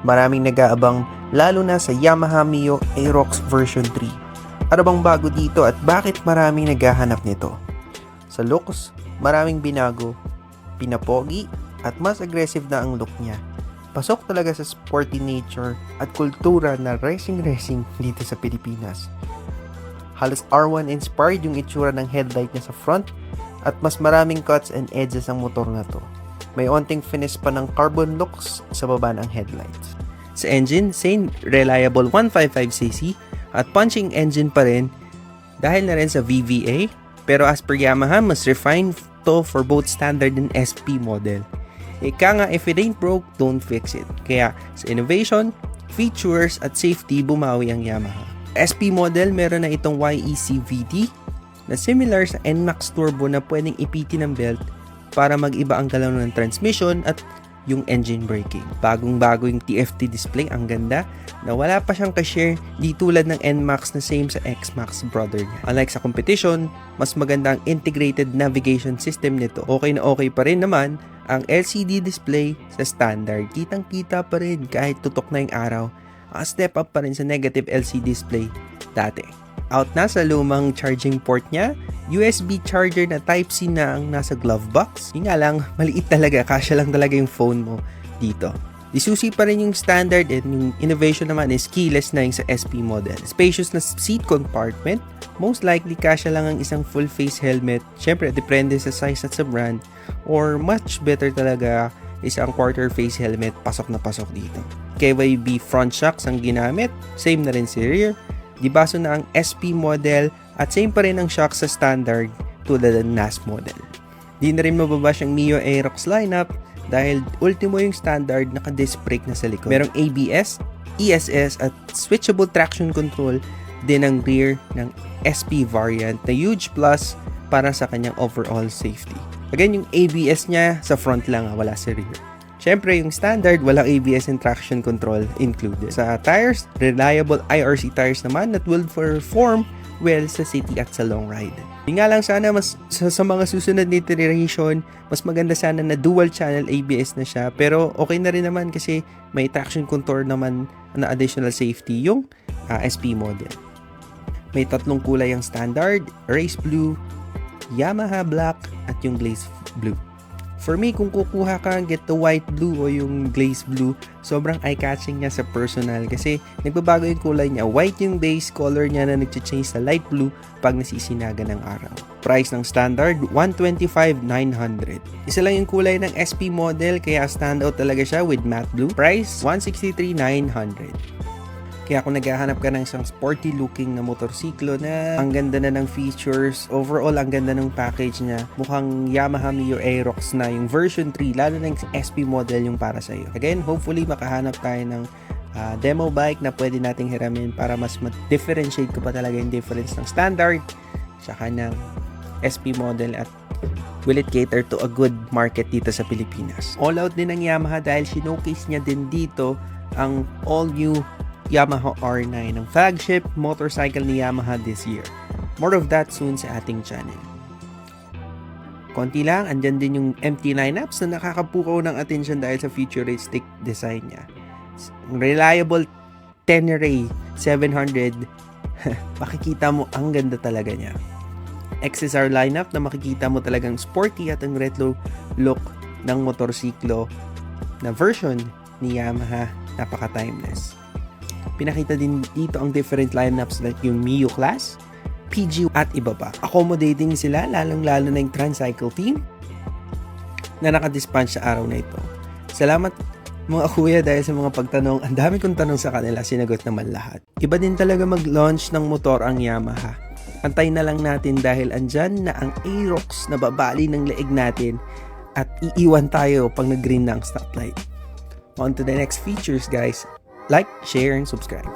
Maraming nag-aabang lalo na sa Yamaha Mio Aerox version 3. Ano bang bago dito at bakit maraming naghahanap nito? Sa looks, maraming binago, pinapogi at mas aggressive na ang look niya. Pasok talaga sa sporty nature at kultura na racing dito sa Pilipinas. Halos R1 inspired yung itsura ng headlight niya sa front at mas maraming cuts and edges ang motor na to. May onting finish pa ng carbon looks sa baba ng headlights. Sa engine, same reliable 155cc at punching engine pa rin dahil na rin sa VVA, pero as per Yamaha, mas refined to for both standard and SP model. Ika nga, if it ain't broke, don't fix it. Kaya sa innovation, features at safety, bumawi ang Yamaha. SP model, meron na itong YEC VD na similar sa NMAX Turbo na pwedeng ipiti ng belt para mag-iba ang galaw ng transmission at yung engine braking. Bagong-bago yung TFT display, ang ganda, na wala pa siyang ka-share di tulad ng NMAX na same sa XMAX brother niya. Unlike sa competition, mas maganda ang integrated navigation system nito. Okay na okay pa rin naman ang LCD display sa standard. Kitang-kita pa rin kahit tutok na yung araw. Ang step up pa rin sa negative LCD display dati. Out na sa lumang charging port niya, USB charger na Type-C na ang nasa glove box. Yung nga lang, maliit talaga, kasya lang talaga yung phone mo dito. Disusi pa rin yung standard and yung innovation naman is keyless na yung sa SP model. Spacious na seat compartment, most likely kasya lang ang isang full face helmet. Syempre, depende sa size at sa brand. Or much better talaga isang quarter face helmet, pasok na pasok dito. KYB front shocks ang ginamit, same na rin si rear. Dibaso na ang SP model at same pa rin ang shocks sa standard tulad ng NAS model. Di na rin mababash ang Mio Aerox lineup dahil ultimo yung standard naka-disc brake na sa likod. Merong ABS, ESS at switchable traction control din ang rear ng SP variant na huge plus para sa kanyang overall safety. Again, yung ABS niya sa front lang, wala sa rear. Siyempre, yung standard, walang ABS and traction control included. Sa tires, reliable IRC tires naman that will perform well sa city at sa long ride. Yung nga lang sana, mas sa mga susunod na iteration, mas maganda sana na dual channel ABS na siya. Pero okay na rin naman kasi may traction control naman na additional safety yung SP model. May tatlong kulay ang standard, race blue, Yamaha black, at yung glaze blue. For me, kung kukuha ka, get the white blue o yung glaze blue, sobrang eye-catching niya sa personal kasi nagbabago yung kulay niya. White yung base color niya na nag-change sa light blue pag nasisinaga ng araw. Price ng standard, 125,900. Isa lang yung kulay ng SP model kaya standout talaga siya with matte blue. Price, 163,900. Kaya kung naghahanap ka ng isang sporty looking na motorsiklo na ang ganda na ng features, overall ang ganda ng package niya, mukhang Yamaha Mio Aerox na yung version 3, lalo na yung SP model yung para sa'yo. Again, hopefully makahanap tayo ng demo bike na pwede nating hiramin para mas ma-differentiate ko pa talaga yung difference ng standard tsaka ng SP model at will it cater to a good market dito sa Pilipinas. All out din ng Yamaha dahil sinokase niya din dito ang all new Yamaha R9, ang flagship motorcycle ni Yamaha this year. More of that soon sa ating channel. Konti lang, andyan din yung empty lineups na nakakapukaw ng attention dahil sa futuristic design niya. Reliable Tenere 700, makikita mo ang ganda talaga niya. XSR lineup na makikita mo talagang sporty at ang retro look ng motorsiklo na version ni Yamaha, napaka-timeless. Pinakita din dito ang different lineups like yung Mio Class, PG at iba pa. Accommodating sila, lalong-lalo na yung Transcycle team na nakadispatch sa araw na ito. Salamat mga kuya dahil sa mga pagtanong. Ang dami kong tanong sa kanila, sinagot naman lahat. Iba din talaga mag-launch ng motor ang Yamaha. Antay na lang natin dahil andyan na ang Aerox na babali ng leeg natin at iiwan tayo pag nag-green na ang stoplight. On to the next features guys. Like, share, and subscribe.